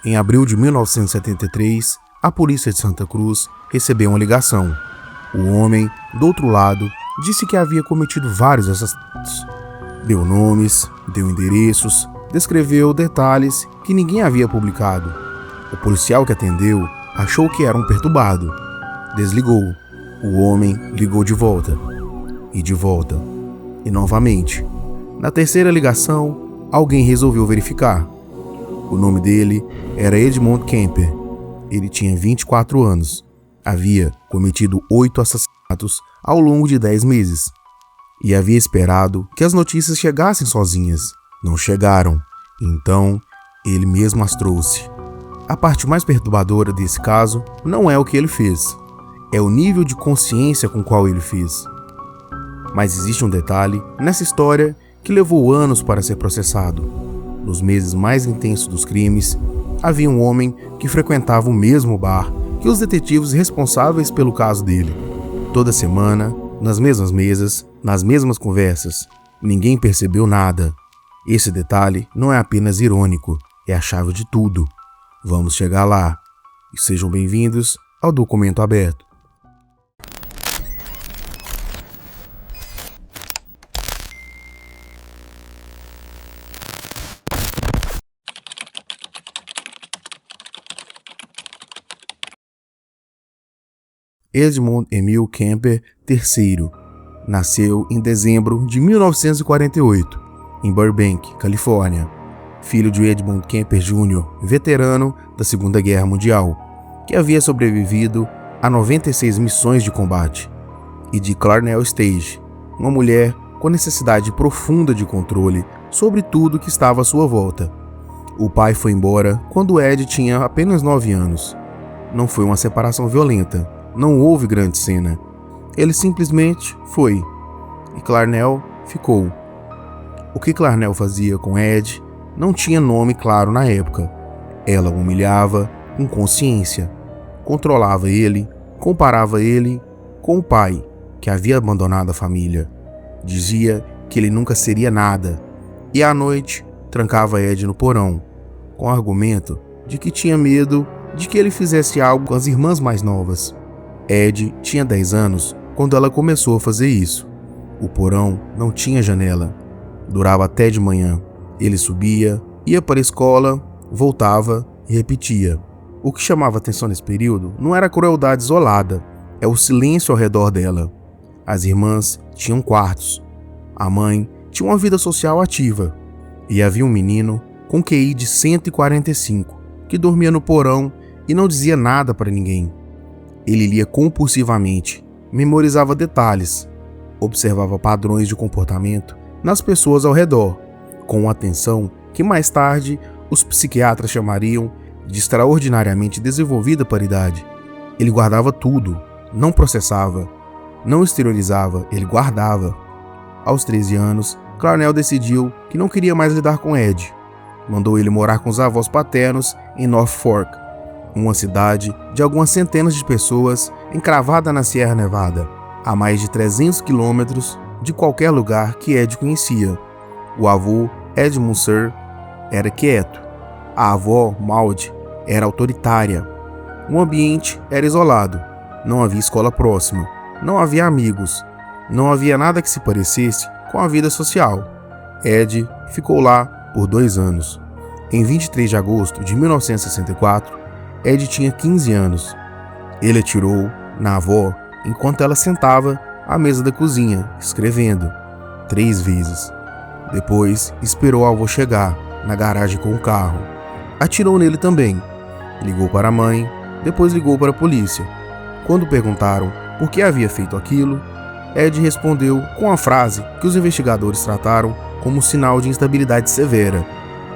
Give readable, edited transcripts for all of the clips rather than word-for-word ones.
Em abril de 1973, a polícia de Santa Cruz recebeu uma ligação. O homem, do outro lado, disse que havia cometido vários assassinatos. Deu nomes, deu endereços, descreveu detalhes que ninguém havia publicado. O policial que atendeu achou que era um perturbado. Desligou. O homem ligou de volta. E de volta. E novamente. Na terceira ligação, alguém resolveu verificar. O nome dele era Edmund Kemper. Ele tinha 24 anos. Havia cometido 8 assassinatos ao longo de 10 meses. E havia esperado que as notícias chegassem sozinhas. Não chegaram. Então, ele mesmo as trouxe. A parte mais perturbadora desse caso não é o que ele fez. É o nível de consciência com qual ele fez. Mas existe um detalhe nessa história que levou anos para ser processado. Nos meses mais intensos dos crimes, havia um homem que frequentava o mesmo bar que os detetives responsáveis pelo caso dele. Toda semana, nas mesmas mesas, nas mesmas conversas, ninguém percebeu nada. Esse detalhe não é apenas irônico, é a chave de tudo. Vamos chegar lá. E sejam bem-vindos ao Documento Aberto. Edmund Emil Kemper III nasceu em dezembro de 1948, em Burbank, Califórnia. Filho de Edmund Kemper Jr., veterano da Segunda Guerra Mundial, que havia sobrevivido a 96 missões de combate, e de Clarnell Stage, uma mulher com necessidade profunda de controle sobre tudo que estava à sua volta. O pai foi embora quando Ed tinha apenas 9 anos. Não foi uma separação violenta. Não houve grande cena. Ele simplesmente foi. E Clarnell ficou. O que Clarnell fazia com Ed não tinha nome claro na época. Ela o humilhava com consciência. Controlava ele, comparava ele com o pai, que havia abandonado a família. Dizia que ele nunca seria nada. E à noite, trancava Ed no porão, com o argumento de que tinha medo de que ele fizesse algo com as irmãs mais novas. Ed tinha 10 anos quando ela começou a fazer isso. O porão não tinha janela. Durava até de manhã. Ele subia, ia para a escola, voltava e repetia. O que chamava atenção nesse período não era a crueldade isolada, é o silêncio ao redor dela. As irmãs tinham quartos. A mãe tinha uma vida social ativa. E havia um menino com QI de 145 que dormia no porão e não dizia nada para ninguém. Ele lia compulsivamente, memorizava detalhes, observava padrões de comportamento nas pessoas ao redor, com uma atenção que mais tarde os psiquiatras chamariam de extraordinariamente desenvolvida para a idade. Ele guardava tudo, não processava, não exteriorizava, ele guardava. Aos 13 anos, Clarnell decidiu que não queria mais lidar com Ed. Mandou ele morar com os avós paternos em North Fork, uma cidade de algumas centenas de pessoas encravada na Sierra Nevada, a mais de 300 quilômetros de qualquer lugar que Ed conhecia. O avô, Edmund Sr., era quieto. A avó, Maud, era autoritária. O ambiente era isolado. Não havia escola próxima. Não havia amigos. Não havia nada que se parecesse com a vida social. Ed ficou lá por 2 anos. Em 23 de agosto de 1964, Ed tinha 15 anos. Ele atirou na avó enquanto ela sentava à mesa da cozinha, escrevendo, 3 vezes. Depois, esperou a avó chegar na garagem com o carro. Atirou nele também. Ligou para a mãe, depois ligou para a polícia. Quando perguntaram por que havia feito aquilo, Ed respondeu com a frase que os investigadores trataram como um sinal de instabilidade severa.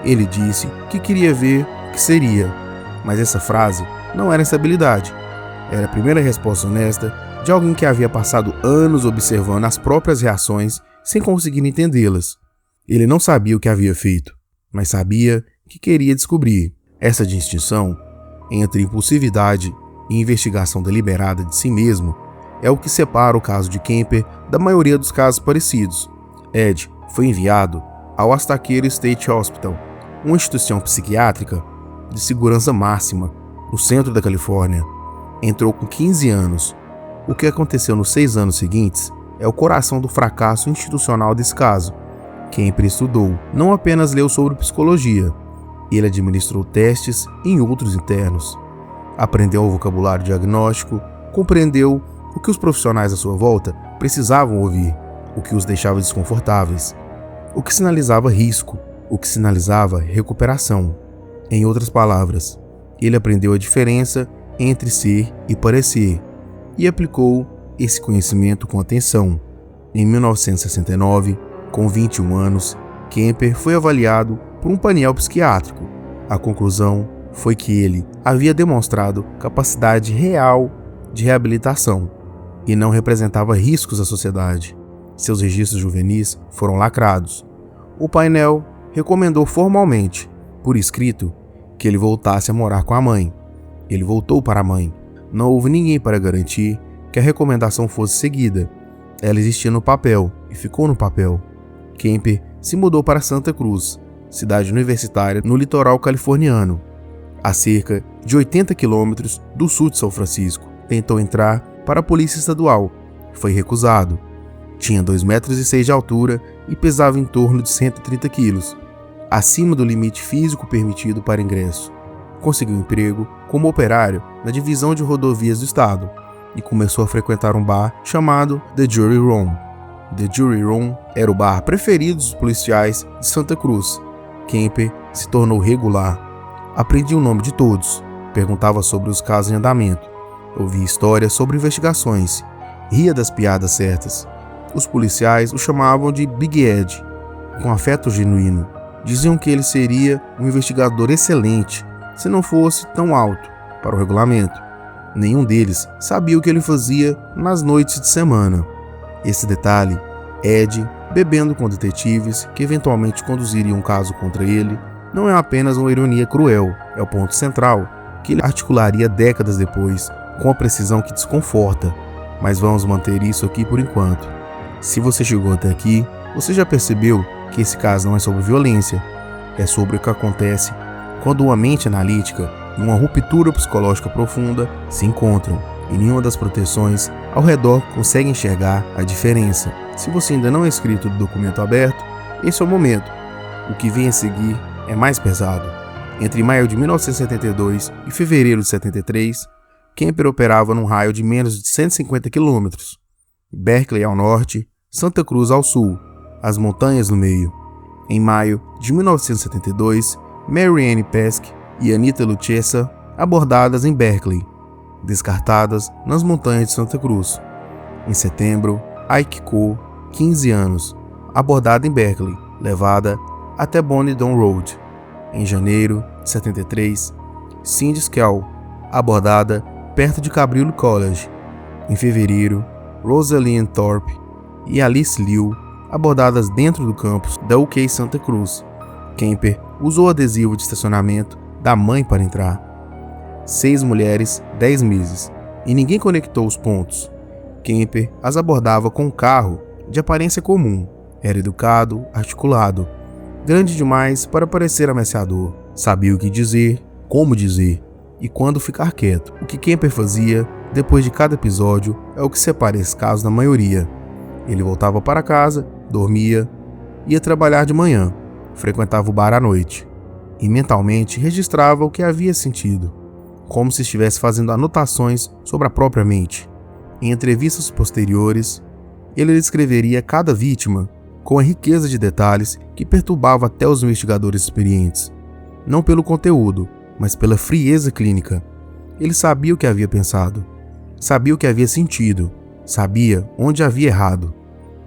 Ele disse que queria ver o que seria. Mas essa frase não era instabilidade. Era a primeira resposta honesta de alguém que havia passado anos observando as próprias reações sem conseguir entendê-las. Ele não sabia o que havia feito, mas sabia que queria descobrir. Essa distinção entre impulsividade e investigação deliberada de si mesmo é o que separa o caso de Kemper da maioria dos casos parecidos. Ed foi enviado ao Astaquero State Hospital, uma instituição psiquiátrica de segurança máxima, no centro da Califórnia. Entrou com 15 anos. O que aconteceu nos 6 anos seguintes é o coração do fracasso institucional desse caso. Kemper estudou, não apenas leu sobre psicologia, ele administrou testes em outros internos. Aprendeu o vocabulário diagnóstico, compreendeu o que os profissionais à sua volta precisavam ouvir, o que os deixava desconfortáveis, o que sinalizava risco, o que sinalizava recuperação. Em outras palavras, ele aprendeu a diferença entre ser e parecer e aplicou esse conhecimento com atenção. Em 1969, com 21 anos, Kemper foi avaliado por um painel psiquiátrico. A conclusão foi que ele havia demonstrado capacidade real de reabilitação e não representava riscos à sociedade. Seus registros juvenis foram lacrados. O painel recomendou formalmente, por escrito, que ele voltasse a morar com a mãe. Ele voltou para a mãe. Não houve ninguém para garantir que a recomendação fosse seguida. Ela existia no papel e ficou no papel. Kemper se mudou para Santa Cruz, cidade universitária no litoral californiano, a cerca de 80 quilômetros do sul de São Francisco. Tentou entrar para a polícia estadual. Foi recusado. Tinha 2,6 metros de altura e pesava em torno de 130 quilos, acima do limite físico permitido para ingresso. Conseguiu emprego como operário na divisão de rodovias do estado e começou a frequentar um bar chamado The Jury Room. The Jury Room era o bar preferido dos policiais de Santa Cruz. Kemper se tornou regular. Aprendia o nome de todos, perguntava sobre os casos em andamento, ouvia histórias sobre investigações, ria das piadas certas. Os policiais o chamavam de Big Ed, com afeto genuíno. Diziam que ele seria um investigador excelente, se não fosse tão alto para o regulamento. Nenhum deles sabia o que ele fazia nas noites de semana. Esse detalhe, Ed bebendo com detetives que eventualmente conduziriam um caso contra ele, não é apenas uma ironia cruel, é o ponto central, que ele articularia décadas depois, com a precisão que desconforta. Mas vamos manter isso aqui por enquanto. Se você chegou até aqui, você já percebeu que esse caso não é sobre violência, é sobre o que acontece quando uma mente analítica e uma ruptura psicológica profunda se encontram e nenhuma das proteções ao redor consegue enxergar a diferença. Se você ainda não é inscrito do documento aberto, esse é o momento. O que vem a seguir é mais pesado. Entre maio de 1972 e fevereiro de 73, Kemper operava num raio de menos de 150 quilômetros. Berkeley ao norte, Santa Cruz ao sul, as montanhas no meio. Em maio de 1972, Mary Ann Pesk e Anita Luchessa abordadas em Berkeley, descartadas nas montanhas de Santa Cruz. Em setembro, Ike Cole, 15 anos, abordada em Berkeley, levada até Bonnie Doon Road. Em janeiro de 73, Cindy Skell, abordada perto de Cabrillo College. Em fevereiro, Rosalynn Thorpe e Alice Liu, abordadas dentro do campus da UK Santa Cruz. Kemper usou o adesivo de estacionamento da mãe para entrar. 6 mulheres, 10 meses, e ninguém conectou os pontos. Kemper as abordava com um carro de aparência comum. Era educado, articulado, grande demais para parecer ameaçador. Sabia o que dizer, como dizer e quando ficar quieto. O que Kemper fazia depois de cada episódio é o que separa esse caso da maioria. Ele voltava para casa, dormia, ia trabalhar de manhã, frequentava o bar à noite e mentalmente registrava o que havia sentido, como se estivesse fazendo anotações sobre a própria mente. Em entrevistas posteriores, ele descreveria cada vítima com a riqueza de detalhes que perturbava até os investigadores experientes. Não pelo conteúdo, mas pela frieza clínica. Ele sabia o que havia pensado, sabia o que havia sentido, sabia onde havia errado,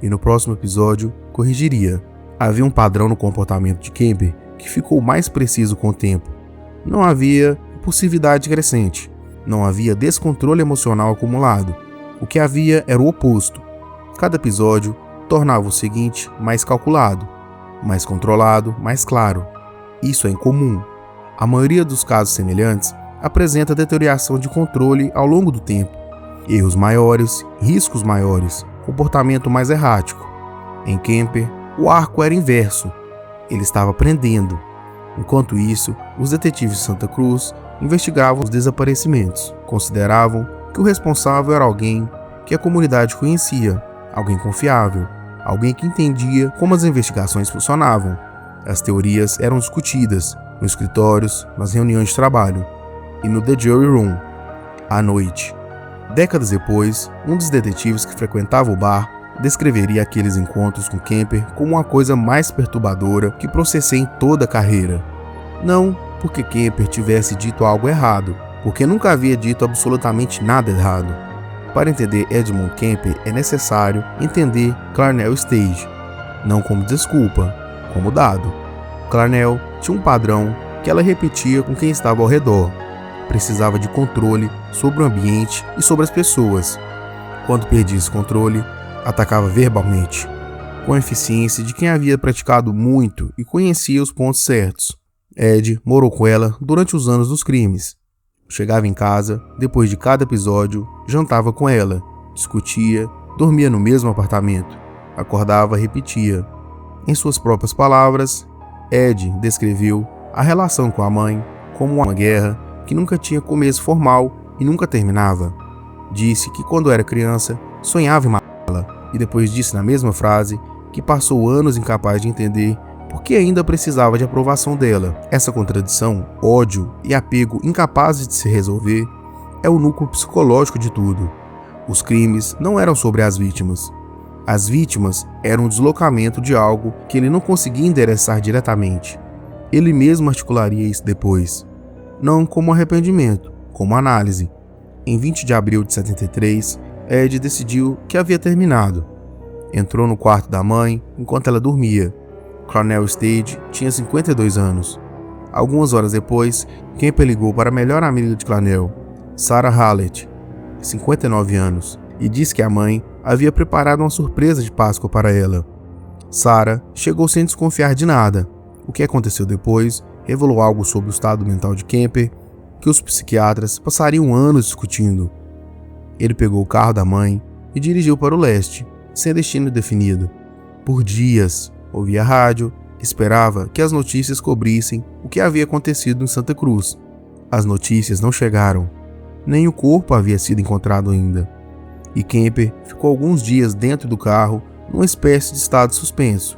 e no próximo episódio corrigiria. Havia um padrão no comportamento de Kemper que ficou mais preciso com o tempo. Não havia impulsividade crescente, não havia descontrole emocional acumulado. O que havia era o oposto. Cada episódio tornava o seguinte mais calculado, mais controlado, mais claro. Isso é incomum. A maioria dos casos semelhantes apresenta deterioração de controle ao longo do tempo. Erros maiores, riscos maiores, comportamento mais errático. Em Kemper, o arco era inverso. Ele estava aprendendo. Enquanto isso, os detetives de Santa Cruz investigavam os desaparecimentos. Consideravam que o responsável era alguém que a comunidade conhecia, alguém confiável, alguém que entendia como as investigações funcionavam. As teorias eram discutidas nos escritórios, nas reuniões de trabalho e no The Jury Room, à noite. Décadas depois, um dos detetives que frequentava o bar descreveria aqueles encontros com Kemper como a coisa mais perturbadora que processei em toda a carreira. Não porque Kemper tivesse dito algo errado, porque nunca havia dito absolutamente nada errado. Para entender Edmund Kemper é necessário entender Clarnell Stage, não como desculpa, como dado. Clarnell tinha um padrão que ela repetia com quem estava ao redor. Precisava de controle sobre o ambiente e sobre as pessoas. Quando perdia esse controle, atacava verbalmente, com a eficiência de quem havia praticado muito e conhecia os pontos certos. Ed morou com ela durante os anos dos crimes. Chegava em casa, depois de cada episódio, jantava com ela, discutia, dormia no mesmo apartamento, acordava e repetia. Em suas próprias palavras, Ed descreveu a relação com a mãe como uma guerra que nunca tinha começo formal e nunca terminava. Disse que quando era criança, sonhava em matá-la e depois disse na mesma frase que passou anos incapaz de entender por que ainda precisava de aprovação dela. Essa contradição, ódio e apego incapazes de se resolver, é o núcleo psicológico de tudo. Os crimes não eram sobre as vítimas. As vítimas eram um deslocamento de algo que ele não conseguia endereçar diretamente. Ele mesmo articularia isso depois. Não como arrependimento, como análise. Em 20 de abril de 73, Ed decidiu que havia terminado. Entrou no quarto da mãe enquanto ela dormia. Clarnell Stage tinha 52 anos. Algumas horas depois, Kemper ligou para a melhor amiga de Clarnell, Sarah Hallett, 59 anos, e disse que a mãe havia preparado uma surpresa de Páscoa para ela. Sarah chegou sem desconfiar de nada. O que aconteceu depois revelou algo sobre o estado mental de Kemper que os psiquiatras passariam anos discutindo. Ele pegou o carro da mãe e dirigiu para o leste, sem destino definido. Por dias, ouvia rádio, esperava que as notícias cobrissem o que havia acontecido em Santa Cruz. As notícias não chegaram. Nem o corpo havia sido encontrado ainda. E Kemper ficou alguns dias dentro do carro, numa espécie de estado suspenso,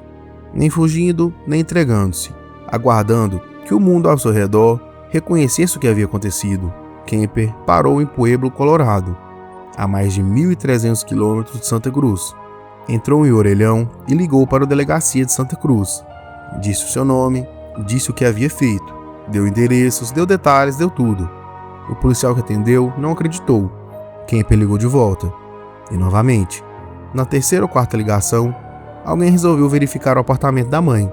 nem fugindo, nem entregando-se, aguardando que o mundo ao seu redor reconhecesse o que havia acontecido. Kemper parou em Pueblo, Colorado, a mais de 1.300 quilômetros de Santa Cruz. Entrou em Orelhão e ligou para a delegacia de Santa Cruz. Disse o seu nome, disse o que havia feito, deu endereços, deu detalhes, deu tudo. O policial que atendeu não acreditou. Kemper ligou de volta. E novamente. Na terceira ou quarta ligação, alguém resolveu verificar o apartamento da mãe.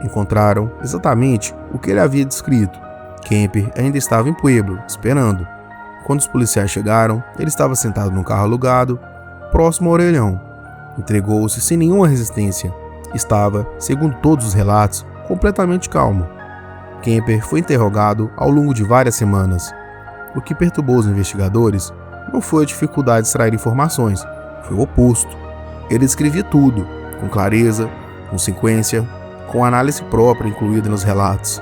Encontraram exatamente o que ele havia descrito. Kemper ainda estava em Pueblo, esperando. Quando os policiais chegaram, ele estava sentado num carro alugado, próximo ao Orelhão. Entregou-se sem nenhuma resistência. Estava, segundo todos os relatos, completamente calmo. Kemper foi interrogado ao longo de várias semanas. O que perturbou os investigadores não foi a dificuldade de extrair informações, foi o oposto. Ele descrevia tudo, com clareza, com sequência, com análise própria incluída nos relatos.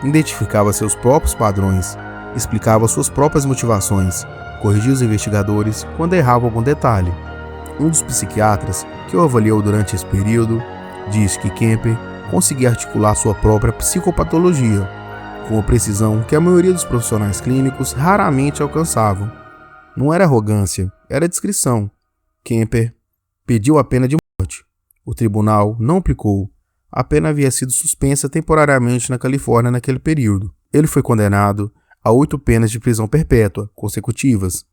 Identificava seus próprios padrões, explicava suas próprias motivações, corrigia os investigadores quando erravam algum detalhe. Um dos psiquiatras que o avaliou durante esse período disse que Kemper conseguia articular sua própria psicopatologia, com a precisão que a maioria dos profissionais clínicos raramente alcançavam. Não era arrogância, era discrição. Kemper pediu a pena de morte. O tribunal não aplicou. A pena havia sido suspensa temporariamente na Califórnia naquele período. Ele foi condenado a 8 penas de prisão perpétua consecutivas.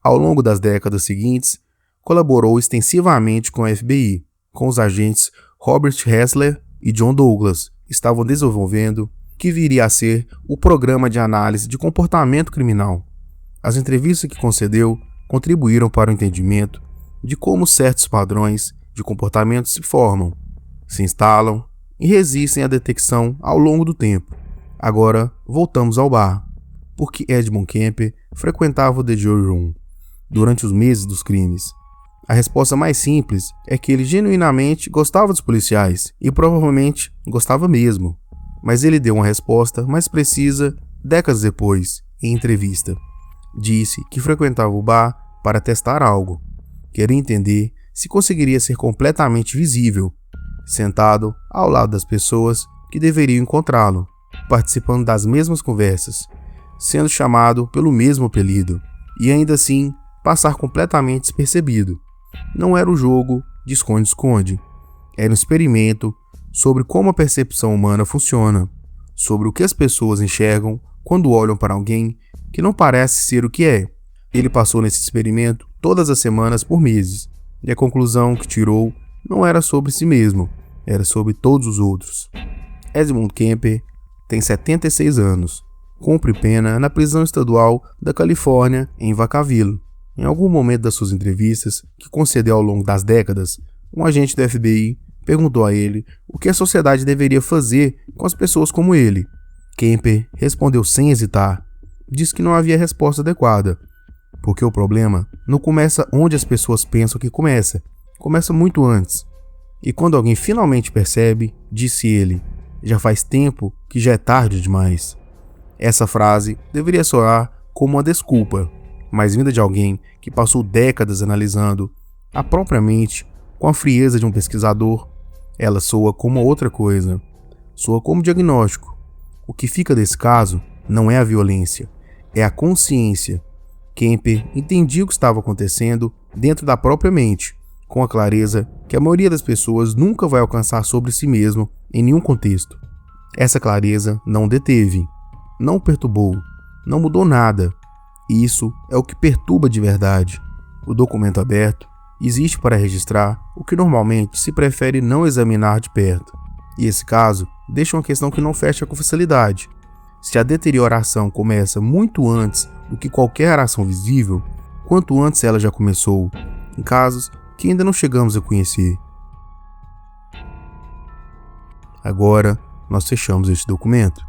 Ao longo das décadas seguintes, colaborou extensivamente com a FBI, com os agentes Robert Hessler e John Douglas. Estavam desenvolvendo o que viria a ser o Programa de Análise de Comportamento Criminal. As entrevistas que concedeu contribuíram para o entendimento de como certos padrões de comportamento se formam, se instalam e resistem à detecção ao longo do tempo. Agora, voltamos ao bar. Por que Edmund Kemper frequentava o The Jury Room durante os meses dos crimes? A resposta mais simples é que ele genuinamente gostava dos policiais e provavelmente gostava mesmo. mas ele deu uma resposta mais precisa décadas depois, em entrevista. Disse que frequentava o bar para testar algo. Queria entender se conseguiria ser completamente visível, sentado ao lado das pessoas que deveriam encontrá-lo, participando das mesmas conversas, sendo chamado pelo mesmo apelido, e ainda assim passar completamente despercebido. Não era o jogo de esconde-esconde, era um experimento sobre como a percepção humana funciona, sobre o que as pessoas enxergam quando olham para alguém que não parece ser o que é. Ele passou nesse experimento todas as semanas por meses, e a conclusão que tirou não era sobre si mesmo, era sobre todos os outros. Edmund Kemper tem 76 anos, cumpre pena na prisão estadual da Califórnia, em Vacaville. Em algum momento das suas entrevistas, que concedeu ao longo das décadas, um agente do FBI perguntou a ele o que a sociedade deveria fazer com as pessoas como ele. Kemper respondeu sem hesitar. Disse que não havia resposta adequada, porque o problema não começa onde as pessoas pensam que começa muito antes. E quando alguém finalmente percebe, disse ele, já faz tempo que já é tarde demais. Essa frase deveria soar como uma desculpa, mas vinda de alguém que passou décadas analisando a própria mente com a frieza de um pesquisador, ela soa como outra coisa. Soa como diagnóstico. O que fica desse caso não é a violência, é a consciência. Kemper entendia o que estava acontecendo dentro da própria mente, com a clareza que a maioria das pessoas nunca vai alcançar sobre si mesmo em nenhum contexto. Essa clareza não o deteve, não o perturbou, não mudou nada. E isso é o que perturba de verdade. O documento aberto existe para registrar o que normalmente se prefere não examinar de perto. E esse caso deixa uma questão que não fecha com facilidade. Se a deterioração começa muito antes do que qualquer ação visível, quanto antes ela já começou, em casos que ainda não chegamos a conhecer. Agora, nós fechamos este documento.